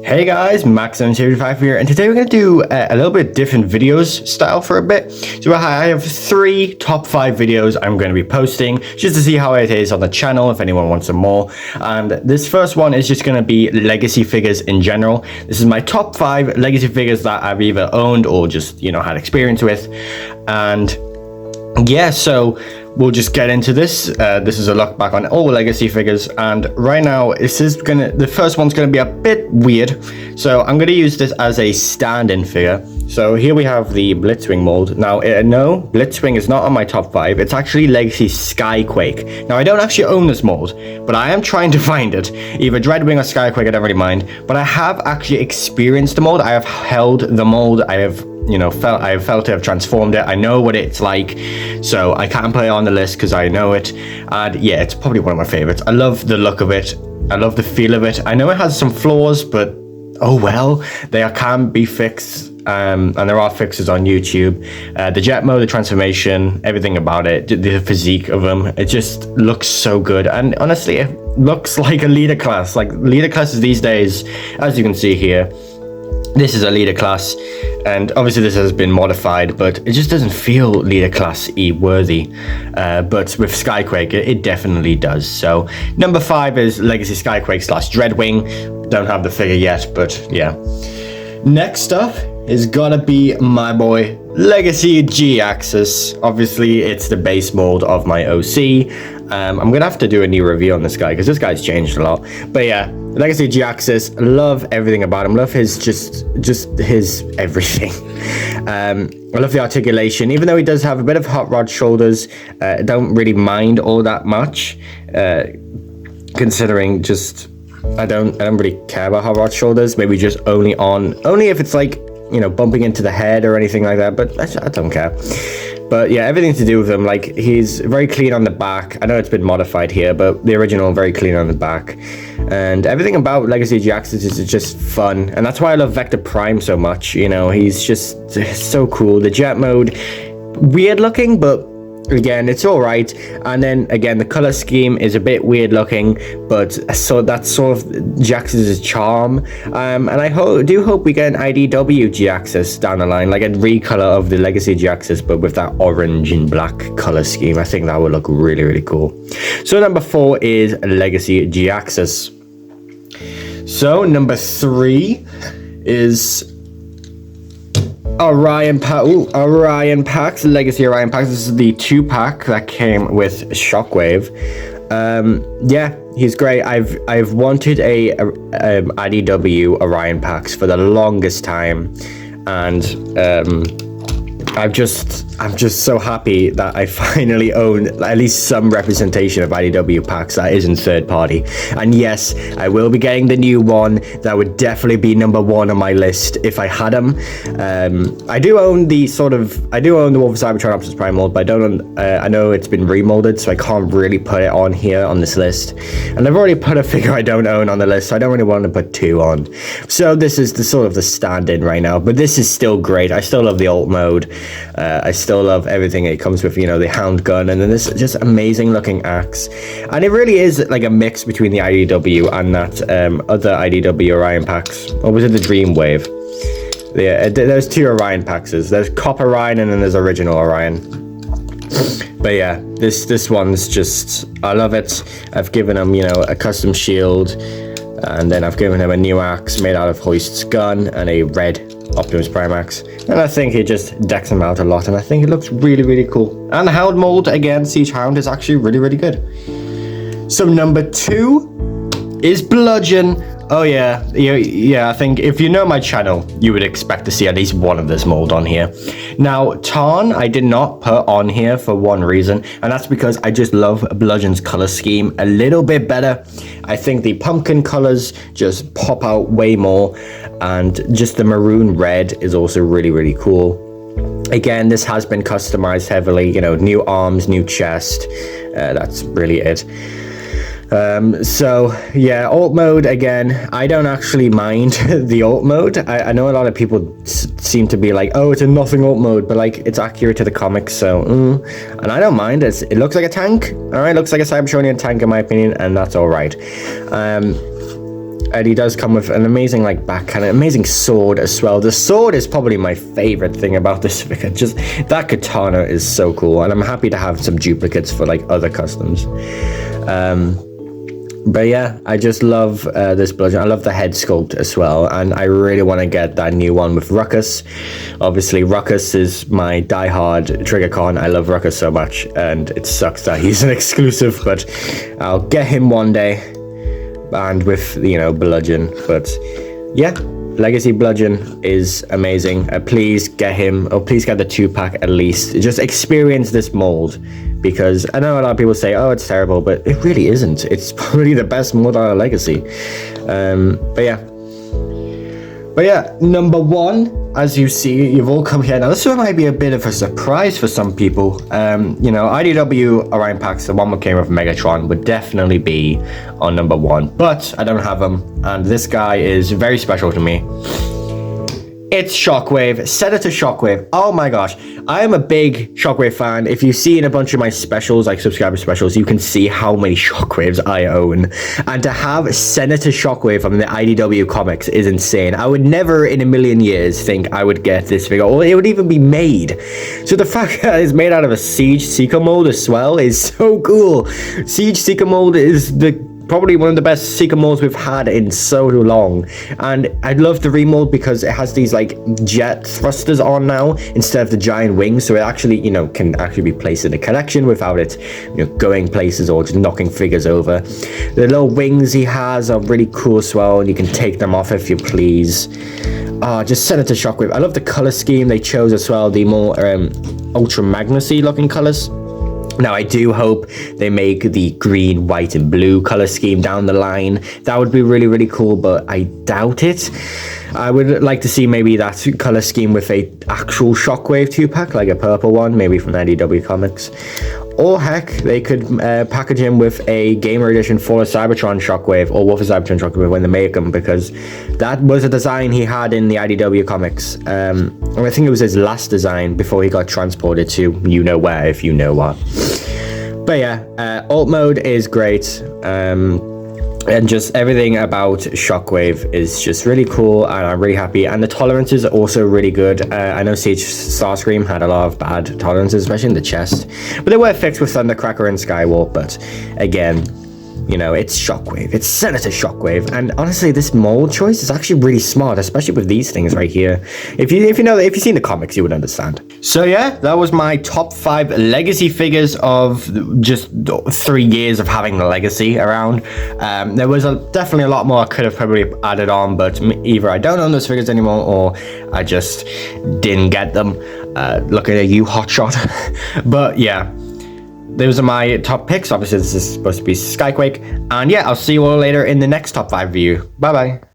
Hey guys, Maxmc55 here, and today we're going to do a little bit different videos style for a bit. So I have 3 top 5 videos I'm going to be posting just to see how it is on the channel if anyone wants some more. And this first one is just going to be legacy figures in general. This is my top 5 legacy figures that I've either owned or just, had experience with. And yeah, so we'll just get into this. This is a look back on all legacy figures, and right now the first one's gonna be a bit weird, so I'm gonna use this as a stand-in figure. So here we have the Blitzwing mold. Now no, Blitzwing is not on my top 5. It's actually Legacy Skyquake. Now I don't actually own this mold, but I am trying to find it, either Dreadwing or Skyquake, I don't really mind, but I have actually experienced the mold. I have held the mold. I have felt to have transformed it. I know what it's like, so I can't put it on the list because I know it. And yeah, it's probably one of my favorites. I love the look of it. I love the feel of it. I know it has some flaws, but oh well, they can be fixed. And there are fixes on YouTube. The jet mode, the transformation, everything about it, the physique of them, it just looks so good. And honestly, it looks like a leader class. Like leader classes these days, as you can see here, this is a leader class, and obviously this has been modified, but it just doesn't feel leader class worthy. But with Skyquake, it definitely does. So number 5 is Legacy Skyquake / Dreadwing. Don't have the figure yet, but yeah. Next up is gotta be my boy Legacy G-Axis. Obviously it's the base mold of my OC. I'm gonna have to do a new review on this guy because this guy's changed a lot. But yeah, Legacy G-Axis, love everything about him. Love his just his everything. I love the articulation, even though he does have a bit of hot rod shoulders. I don't really mind all that much, considering just I don't really care about hot rod shoulders. Maybe just only if it's like bumping into the head or anything like that. But I don't care. But yeah, everything to do with him, like he's very clean on the back. I know it's been modified here, but the original very clean on the back. And everything about Legacy G-Axis is just fun. And that's why I love Vector Prime so much. He's just so cool. The jet mode, weird looking, but again, it's all right. And then again, the color scheme is a bit weird looking, but so that's sort of G-Axis' charm. And I do hope we get an IDW G-Axis down the line, like a recolor of the Legacy G-Axis, but with that orange and black color scheme. I think that would look really, really cool. So number 4 is Legacy G-Axis. So number 3 is Orion packs, Legacy Orion packs. This is the 2-pack that came with Shockwave. Yeah, he's great. I've wanted a IDW Orion packs for the longest time, and I'm just so happy that I finally own at least some representation of IDW packs that isn't third party. And yes, I will be getting the new one. That would definitely be number 1 on my list if I had them. I do own the Wolf of Cybertron Optimus Prime mold, but I don't own, I know it's been remolded, so I can't really put it on here on this list. And I've already put a figure I don't own on the list, so I don't really want to put 2 on. So this is the stand-in right now, but this is still great. I still love the alt mode. I still love everything it comes with, the hound gun, and then this just amazing looking axe. And it really is like a mix between the IDW and that other IDW Orion packs. Or was it the Dream Wave? Yeah, there's 2 Orion packs. There's Cop Orion and then there's Original Orion. But yeah, this one's just, I love it. I've given him, a custom shield, and then I've given him a new axe made out of Hoist's gun and a red Optimus Prime axe, and I think it just decks him out a lot, and I think it looks really, really cool. And the Hound mold, again, Siege Hound, is actually really, really good. So number 2 is Bludgeon. Oh yeah, I think if you know my channel, you would expect to see at least one of this mold on here. Now, Tarn, I did not put on here for one reason, and that's because I just love Bludgeon's color scheme a little bit better. I think the pumpkin colors just pop out way more, and just the maroon red is also really, really cool. Again, this has been customized heavily, new arms, new chest. That's really it. So yeah, alt mode, again, I don't actually mind the alt mode. I know a lot of people seem to be like, oh, it's a nothing alt mode, but like it's accurate to the comics, so and I don't mind. It looks like a tank. All right, looks like a Cybertronian tank in my opinion, and that's all right. And he does come with an amazing like back and an amazing sword as well. The sword is probably my favorite thing about this figure. Just that katana is so cool, and I'm happy to have some duplicates for like other customs. But yeah, I just love this bludgeon. I love the head sculpt as well, and I really want to get that new one with Ruckus. Obviously, Ruckus is my die-hard trigger con. I love Ruckus so much, and it sucks that he's an exclusive, but I'll get him one day, and with, you know, bludgeon. But yeah, Legacy Bludgeon is amazing. Please get him, or please get the 2-pack at least. Just experience this mold, because I know a lot of people say, oh, it's terrible, but it really isn't. It's probably the best mold out of Legacy. But yeah, number 1, as you see, you've all come here. Now, this one might be a bit of a surprise for some people. You know, IDW Orion packs, the one that came with Megatron, would definitely be on number 1, but I don't have them, and this guy is very special to me. It's Shockwave, Senator Shockwave. Oh my gosh, I am a big Shockwave fan. If you see in a bunch of my specials, like subscriber specials, you can see how many Shockwaves I own. And to have Senator Shockwave from the IDW comics is insane. I would never in a million years think I would get this figure, or it would even be made. So the fact that it's made out of a Siege Seeker mold as well is so cool. Siege Seeker mold is probably one of the best Seeker molds we've had in so long, and I love the remold because it has these like jet thrusters on now instead of the giant wings, so it actually, you know, can actually be placed in a collection without it, you know, going places or just knocking figures over. The little wings he has are really cool as well, and you can take them off if you please. Just Senator Shockwave. I love the color scheme they chose as well, the more Ultra Magnus-y looking colors. Now, I do hope they make the green, white, and blue color scheme down the line. That would be really, really cool, but I doubt it. I would like to see maybe that color scheme with a actual Shockwave 2-pack, like a purple one, maybe from IDW Comics. Or heck, they could package him with a Gamer Edition Fall of Cybertron Shockwave, or Wolf of Cybertron Shockwave when they make them, because that was a design he had in the IDW Comics. And I think it was his last design before he got transported to you-know-where, if you know what. But yeah, alt mode is great. And just everything about Shockwave is just really cool, and I'm really happy. And the tolerances are also really good. I know Siege Starscream had a lot of bad tolerances, especially in the chest, but they were fixed with Thundercracker and Skywarp. But again, you know, it's Shockwave, it's Senator Shockwave, and honestly, this mold choice is actually really smart, especially with these things right here. If you've seen the comics, you would understand. So yeah, that was my top 5 Legacy figures of just 3 years of having the Legacy around. There was definitely a lot more I could have probably added on, but either I don't own those figures anymore, or I just didn't get them. Looking at you, hotshot. But yeah, those are my top picks. Obviously, this is supposed to be Skyquake. And yeah, I'll see you all later in the next top 5 view. Bye-bye.